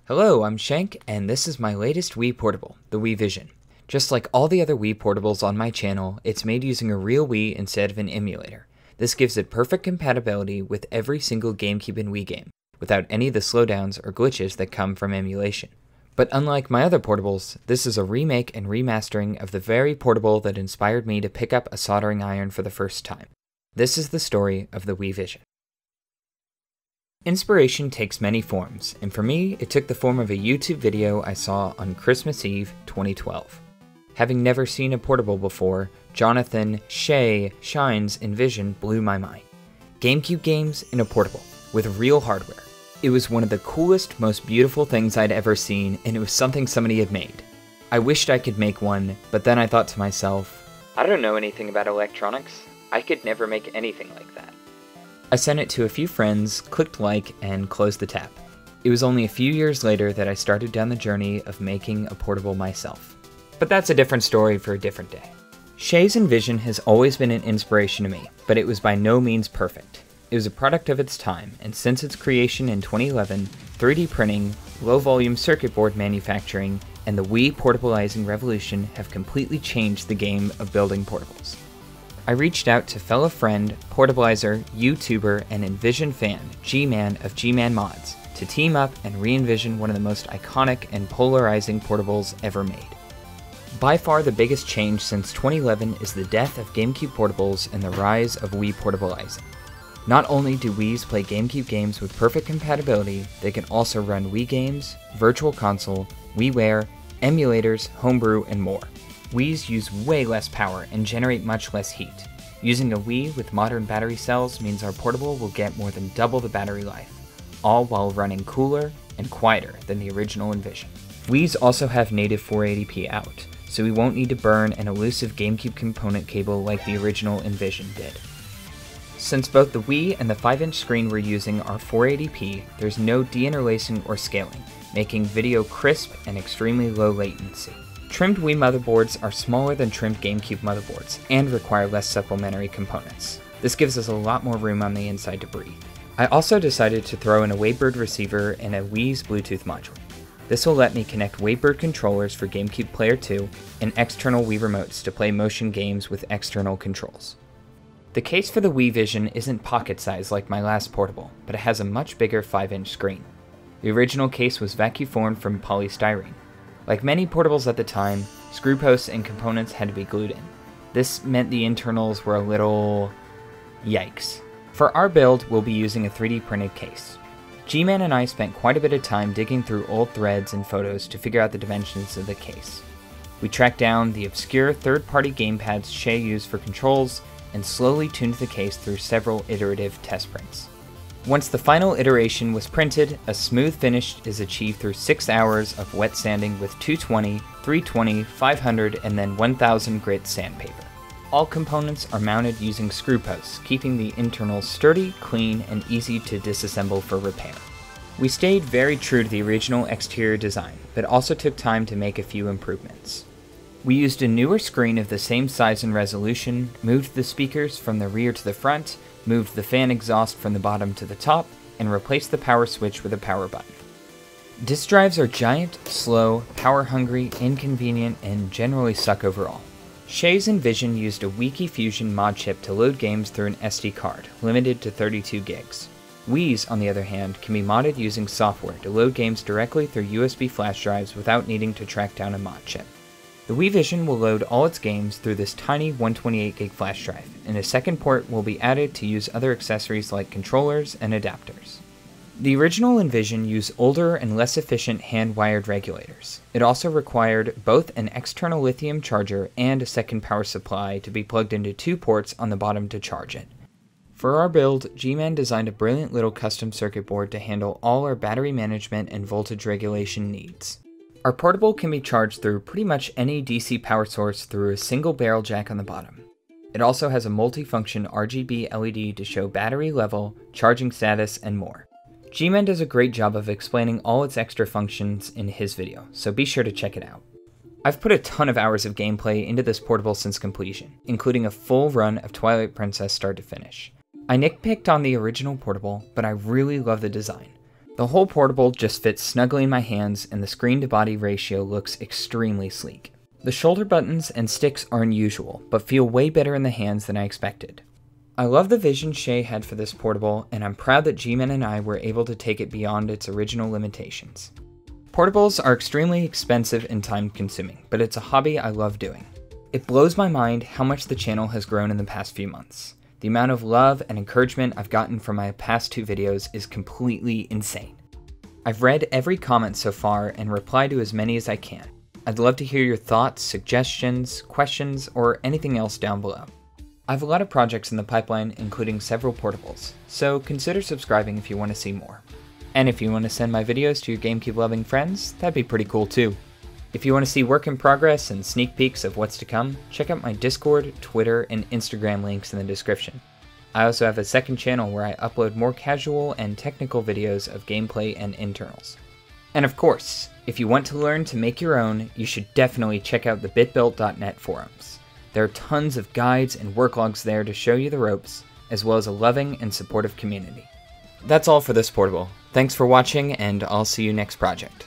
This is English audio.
Hello, I'm Shank, and this is my latest Wii portable, the WiiVision. Just like all the other Wii portables on my channel, it's made using a real Wii instead of an emulator. This gives it perfect compatibility with every single GameCube and Wii game, without any of the slowdowns or glitches that come from emulation. But unlike my other portables, this is a remake and remastering of the very portable that inspired me to pick up a soldering iron for the first time. This is the story of the WiiVision. Inspiration takes many forms, and for me, it took the form of a YouTube video I saw on Christmas Eve 2012. Having never seen a portable before, Jonathan Tchay Shine's Envision blew my mind. GameCube games in a portable, with real hardware. It was one of the coolest, most beautiful things I'd ever seen, and it was something somebody had made. I wished I could make one, but then I thought to myself, I don't know anything about electronics. I could never make anything like that. I sent it to a few friends, clicked like, and closed the tab. It was only a few years later that I started down the journey of making a portable myself. But that's a different story for a different day. Tchay's Envision has always been an inspiration to me, but it was by no means perfect. It was a product of its time, and since its creation in 2011, 3D printing, low-volume circuit board manufacturing, and the Wii portableizing revolution have completely changed the game of building portables. I reached out to fellow friend, portablizer, YouTuber, and Envision fan, G-Man of GmanModz, to team up and re-envision one of the most iconic and polarizing portables ever made. By far the biggest change since 2011 is the death of GameCube portables and the rise of Wii portableizing. Not only do Wiis play GameCube games with perfect compatibility, they can also run Wii games, Virtual Console, WiiWare, emulators, homebrew, and more. Wiis use way less power and generate much less heat. Using a Wii with modern battery cells means our portable will get more than double the battery life, all while running cooler and quieter than the original Envision. Wiis also have native 480p out, so we won't need to burn an elusive GameCube component cable like the original Envision did. Since both the Wii and the 5-inch screen we're using are 480p, there's no deinterlacing or scaling, making video crisp and extremely low latency. Trimmed Wii motherboards are smaller than trimmed GameCube motherboards, and require less supplementary components. This gives us a lot more room on the inside to breathe. I also decided to throw in a Wavebird receiver and a Wii's Bluetooth module. This will let me connect Wavebird controllers for GameCube Player 2 and external Wii remotes to play motion games with external controls. The case for the WiiVision isn't pocket-sized like my last portable, but it has a much bigger 5-inch screen. The original case was vacuum formed from polystyrene. Like many portables at the time, screw posts and components had to be glued in. This meant the internals were a little... yikes. For our build, we'll be using a 3D printed case. G-Man and I spent quite a bit of time digging through old threads and photos to figure out the dimensions of the case. We tracked down the obscure third-party gamepads Tchay used for controls, and slowly tuned the case through several iterative test prints. Once the final iteration was printed, a smooth finish is achieved through 6 hours of wet sanding with 220, 320, 500, and then 1000 grit sandpaper. All components are mounted using screw posts, keeping the internals sturdy, clean, and easy to disassemble for repair. We stayed very true to the original exterior design, but also took time to make a few improvements. We used a newer screen of the same size and resolution, moved the speakers from the rear to the front, moved the fan exhaust from the bottom to the top, and replaced the power switch with a power button. Disk drives are giant, slow, power-hungry, inconvenient, and generally suck overall. Tchay's Envision used a WiiVision mod chip to load games through an SD card, limited to 32 gigs. Wii's, on the other hand, can be modded using software to load games directly through USB flash drives without needing to track down a mod chip. The WiiVision will load all its games through this tiny 128 gig flash drive, and a second port will be added to use other accessories like controllers and adapters. The original Envision used older and less efficient hand-wired regulators. It also required both an external lithium charger and a second power supply to be plugged into 2 ports on the bottom to charge it. For our build, G-Man designed a brilliant little custom circuit board to handle all our battery management and voltage regulation needs. Our portable can be charged through pretty much any DC power source through a single barrel jack on the bottom. It also has a multi-function RGB LED to show battery level, charging status, and more. G-Man does a great job of explaining all its extra functions in his video, so be sure to check it out. I've put a ton of hours of gameplay into this portable since completion, including a full run of Twilight Princess start to finish. I nitpicked on the original portable, but I really love the design. The whole portable just fits snugly in my hands, and the screen-to-body ratio looks extremely sleek. The shoulder buttons and sticks are unusual, but feel way better in the hands than I expected. I love the vision Tchay had for this portable, and I'm proud that Gman and I were able to take it beyond its original limitations. Portables are extremely expensive and time-consuming, but it's a hobby I love doing. It blows my mind how much the channel has grown in the past few months. The amount of love and encouragement I've gotten from my past 2 videos is completely insane. I've read every comment so far and replied to as many as I can. I'd love to hear your thoughts, suggestions, questions, or anything else down below. I have a lot of projects in the pipeline, including several portables, so consider subscribing if you want to see more. And if you want to send my videos to your GameCube-loving friends, that'd be pretty cool too. If you want to see work in progress and sneak peeks of what's to come, check out my Discord, Twitter, and Instagram links in the description. I also have a second channel where I upload more casual and technical videos of gameplay and internals. And of course, if you want to learn to make your own, you should definitely check out the bitbuilt.net forums. There are tons of guides and worklogs there to show you the ropes, as well as a loving and supportive community. That's all for this portable. Thanks for watching, and I'll see you next project.